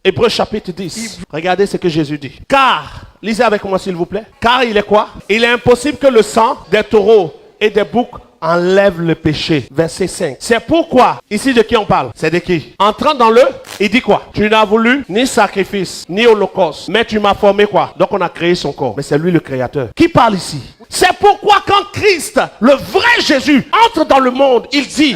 Hébreux chapitre 10. Regardez ce que Jésus dit. Car, lisez avec moi s'il vous plaît. Car il est quoi? Il est impossible que le sang des taureaux et des boucs enlève le péché. Verset 5. C'est pourquoi, ici de qui on parle? C'est de qui? Entrant dans le, il dit quoi? Tu n'as voulu ni sacrifice, ni holocauste, mais tu m'as formé quoi? Donc on a créé son corps. Mais c'est lui le créateur. Qui parle ici? C'est pourquoi quand Christ, le vrai Jésus, entre dans le monde, il dit,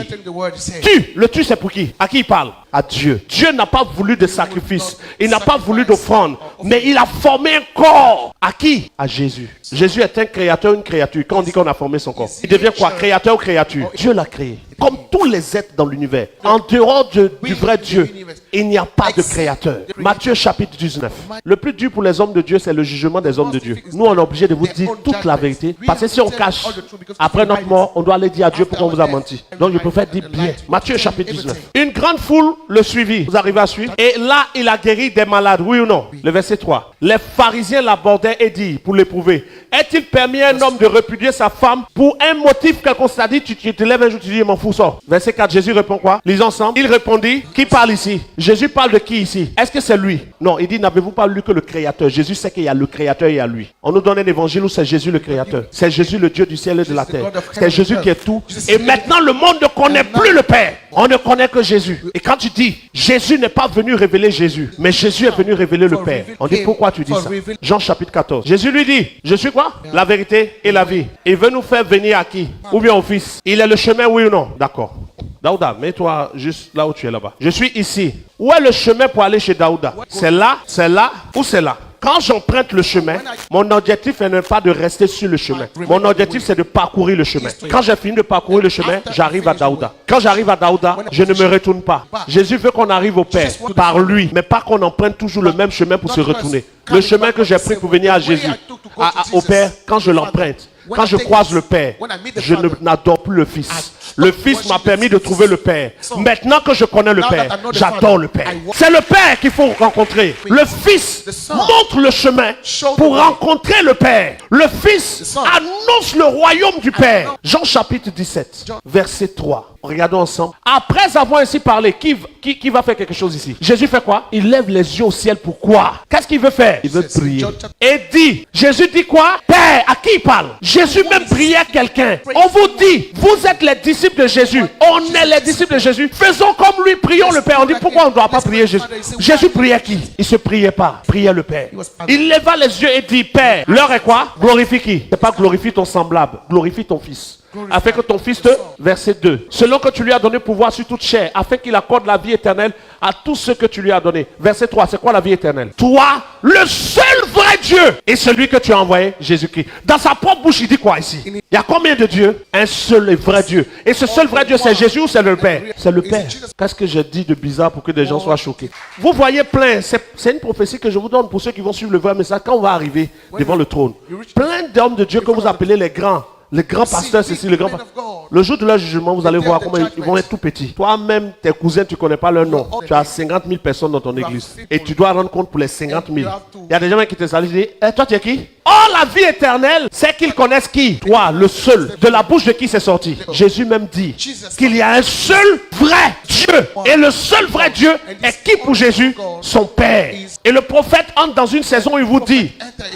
le tu c'est pour qui? À qui il parle? À Dieu. Dieu n'a pas voulu de sacrifice. Il n'a pas voulu d'offrande. Mais il a formé un corps. À qui? À Jésus. Jésus est un créateur, une créature. Quand on dit qu'on a formé son corps, il devient quoi? Créateur ou créature? Dieu l'a créé. Comme tous les êtres dans l'univers. En dehors du vrai Dieu, il n'y a pas de créateur. Matthieu chapitre 19. Le plus dur pour les hommes de Dieu, c'est le jugement des hommes de Dieu. Nous, on est obligé de vous dire toute la vérité. Parce que si on cache, après notre mort, on doit aller dire à Dieu pourquoi on vous a menti. Donc je préfère dire bien. Matthieu chapitre 19. Une grande foule le suivit. Vous arrivez à suivre? Et là, il a guéri des malades. Oui ou non? Le verset 3. Les pharisiens l'abordaient et dirent, pour l'éprouver, est-il permis à un homme de répudier sa femme pour un motif quelconque? C'est-à-dire, tu te lèves un jour, tu dis, je m'en fous, sors. Verset 4, Jésus répond quoi? Lisons ensemble. Il répondit, qui parle ici? Jésus parle de qui ici? Est-ce que c'est lui? Non, il dit, n'avez-vous pas lu que le créateur? Jésus sait qu'il y a le créateur et il y a lui. On nous donne un évangile où c'est Jésus le créateur. C'est Jésus le Dieu du ciel et de la terre. C'est Jésus qui est tout. Et maintenant, le monde ne connaît plus le Père. On ne connaît que Jésus. Et quand tu dis, Jésus n'est pas venu révéler Jésus, mais Jésus est venu révéler le Père. On dit, pourquoi tu dis ça? Jean chapitre 14. Jésus lui dit, je suis quoi? La vérité et la vie. Il veut nous faire venir à qui? Ou bien au Fils. Il est le chemin, oui ou non? D'accord. Daouda, mets-toi juste là où tu es là-bas. Je suis ici. Où est le chemin pour aller chez Daouda? C'est là ou c'est là? Quand j'emprunte le chemin, mon objectif n'est pas de rester sur le chemin. Mon objectif, c'est de parcourir le chemin. Quand j'ai fini de parcourir le chemin, j'arrive à Daouda. Quand j'arrive à Daouda, je ne me retourne pas. Jésus veut qu'on arrive au Père par lui, mais pas qu'on emprunte toujours le même chemin pour se retourner. Le chemin que j'ai pris pour venir à Jésus, au Père, quand je l'emprunte, quand je croise le Père, je n'adore plus le Fils. Le Fils m'a permis de trouver le Père. Maintenant que je connais le Père, j'adore le Père. C'est le Père qu'il faut rencontrer. Le Fils montre le chemin pour rencontrer le Père. Le Fils annonce le royaume du Père. Jean chapitre 17, verset 3. Regardons ensemble. Après avoir ainsi parlé, qui va faire quelque chose ici? Jésus fait quoi? Il lève les yeux au ciel. Pourquoi? Qu'est-ce qu'il veut faire? Il veut prier. Et dit, Jésus dit quoi? Père, à qui il parle? Jésus même priait quelqu'un. On vous dit, vous êtes les disciples de Jésus. On est les disciples de Jésus. Faisons comme lui, prions le Père. On dit, pourquoi on ne doit pas prier Jésus? Jésus priait qui? Il ne se priait pas. Priait le Père. Il leva les yeux et dit, Père, l'heure est quoi? Glorifie qui? C'est pas glorifie ton semblable. Glorifie ton Fils. Afin que ton Fils te... Verset 2. Selon que tu lui as donné pouvoir sur toute chair, afin qu'il accorde la vie éternelle à tous ceux que tu lui as donné. Verset 3. C'est quoi la vie éternelle? Toi, le seul vrai Dieu, et celui que tu as envoyé, Jésus-Christ. Dans sa propre bouche, il dit quoi ici? Il y a combien de dieux? Un seul et vrai Dieu. Et ce seul vrai Dieu, c'est Jésus ou c'est le Père? C'est le Père. Qu'est-ce que j'ai dit de bizarre pour que des gens soient choqués? Vous voyez plein, c'est une prophétie que je vous donne pour ceux qui vont suivre le vrai message quand on va arriver devant le trône. Plein d'hommes de Dieu que vous appelez les grands. Les grands pasteurs, c'est ici, les grands pasteurs. Le jour de leur jugement, vous allez voir comment ils vont être tout petits. Toi-même, tes cousins, tu ne connais pas leur nom. Tu as 50 000 personnes dans ton église. Et tu dois rendre compte pour les 50 000. Il y a des gens qui te saluent et disent, toi, tu es qui? Oh, la vie éternelle, c'est qu'ils connaissent qui? Toi, le seul. De la bouche de qui c'est sorti? Jésus même dit qu'il y a un seul vrai Dieu. Et le seul vrai Dieu est qui pour Jésus? Son Père. Et le prophète entre dans une saison où il vous dit,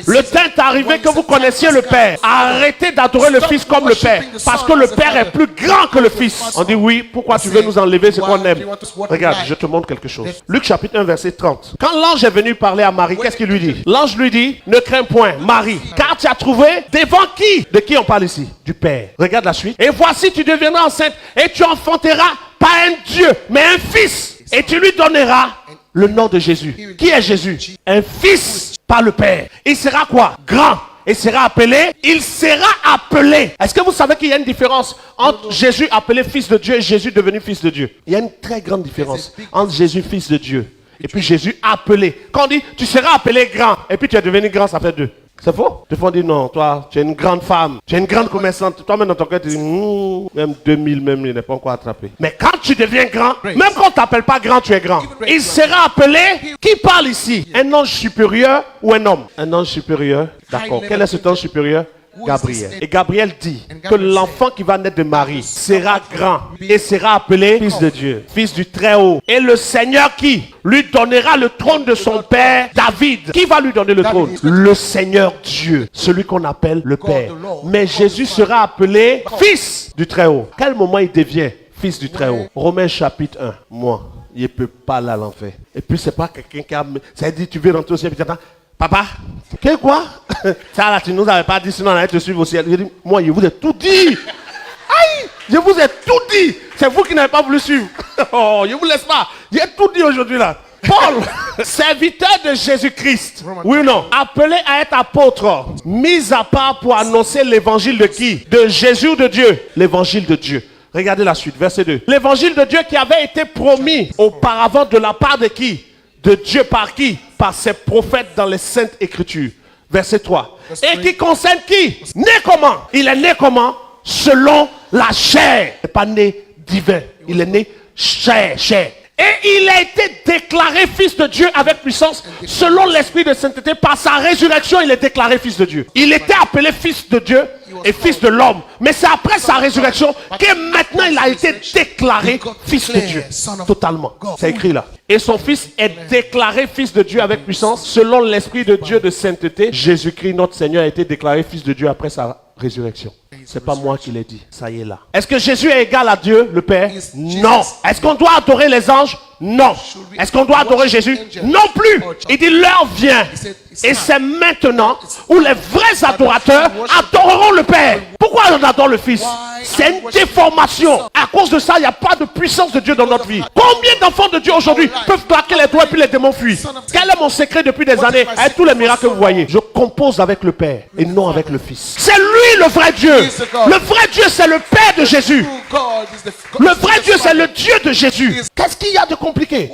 le temps est arrivé que vous connaissiez le Père. Arrêtez d'adorer le Fils comme le Père. Parce que le Père est plus grand que le Fils. On dit oui, pourquoi tu veux nous enlever ce qu'on aime? Regarde, je te montre quelque chose. Luc chapitre 1 verset 30. Quand l'ange est venu parler à Marie, qu'est-ce qu'il lui dit? L'ange lui dit, ne crains point, Marie, car tu as trouvé devant qui? De qui on parle ici? Du Père. Regarde la suite. Et voici, tu deviendras enceinte et tu enfanteras pas un Dieu, mais un Fils. Et tu lui donneras le nom de Jésus. Qui est Jésus? Un Fils, pas le Père. Il sera quoi? Grand. Il sera appelé. Est-ce que vous savez qu'il y a une différence entre Jésus appelé Fils de Dieu et Jésus devenu Fils de Dieu? Il y a une très grande différence entre Jésus Fils de Dieu et puis Jésus appelé. Quand on dit tu seras appelé grand et puis tu es devenu grand, ça fait deux. C'est faux? Des fois on dit non, toi tu es une grande femme, tu es une grande commerçante. Toi-même dans ton cœur tu dis même 2000 même il n'est pas encore attrapé. Mais quand tu deviens grand, même quand on ne t'appelle pas grand, tu es grand. Il sera appelé, qui parle ici? Un ange supérieur ou un homme? Un ange supérieur. D'accord. Quel est cet ange supérieur? Gabriel. Et Gabriel dit que l'enfant qui va naître de Marie sera grand et sera appelé Fils de Dieu, Fils du Très-Haut. Et le Seigneur qui lui donnera le trône de son père David. Qui va lui donner le trône? Le Seigneur Dieu, celui qu'on appelle le Père. Mais Jésus sera appelé Fils du Très-Haut. Quel moment il devient Fils du Très-Haut? Romains chapitre 1. Moi, il ne peut pas aller à l'enfer. Et puis c'est pas quelqu'un qui a... Ça dit, tu veux rentrer au ciel, puis tu attends. Papa, qu'est-ce quoi? Ça là, tu nous avais pas dit, sinon on allait te suivre au ciel. Je dis, moi, je vous ai tout dit. Aïe, je vous ai tout dit. C'est vous qui n'avez pas voulu suivre. Oh, je ne vous laisse pas. J'ai tout dit aujourd'hui là. Paul, serviteur de Jésus-Christ, oui ou non, appelé à être apôtre, mis à part pour annoncer l'évangile de qui? De Jésus ou de Dieu? L'évangile de Dieu. Regardez la suite, verset 2. L'évangile de Dieu qui avait été promis auparavant de la part de qui? De Dieu par qui? Par ses prophètes dans les saintes écritures. Verset 3. Et qui concerne qui? Né comment? Il est né comment? Selon la chair. Il n'est pas né divin. Il est né chair. Et il a été déclaré fils de Dieu avec puissance selon l'esprit de sainteté. Par sa résurrection, il est déclaré fils de Dieu. Il était appelé fils de Dieu et fils de l'homme. Mais c'est après sa résurrection que maintenant il a été déclaré fils de Dieu. Totalement. C'est écrit là. Et son fils est déclaré fils de Dieu avec puissance selon l'esprit de Dieu de sainteté. Jésus-Christ, notre Seigneur, a été déclaré fils de Dieu après sa résurrection. C'est pas moi qui l'ai dit. Ça y est là. Est-ce que Jésus est égal à Dieu, le Père? Non. Est-ce qu'on doit adorer les anges? Non. Est-ce qu'on doit adorer Jésus? Non plus. Il dit l'heure vient. Et c'est maintenant où les vrais adorateurs adoreront le Père. Pourquoi on adore le Fils? C'est une déformation. À cause de ça, il n'y a pas de puissance de Dieu dans notre vie. Combien d'enfants de Dieu aujourd'hui peuvent claquer les doigts et puis les démons fuient? Quel est mon secret depuis des années? Avec tous les miracles que vous voyez, je compose avec le Père et non avec le Fils. C'est lui le vrai Dieu. Le vrai Dieu, c'est le Père de Jésus. Le vrai Dieu, c'est le Dieu de Jésus. Qu'est-ce qu'il y a de compliqué?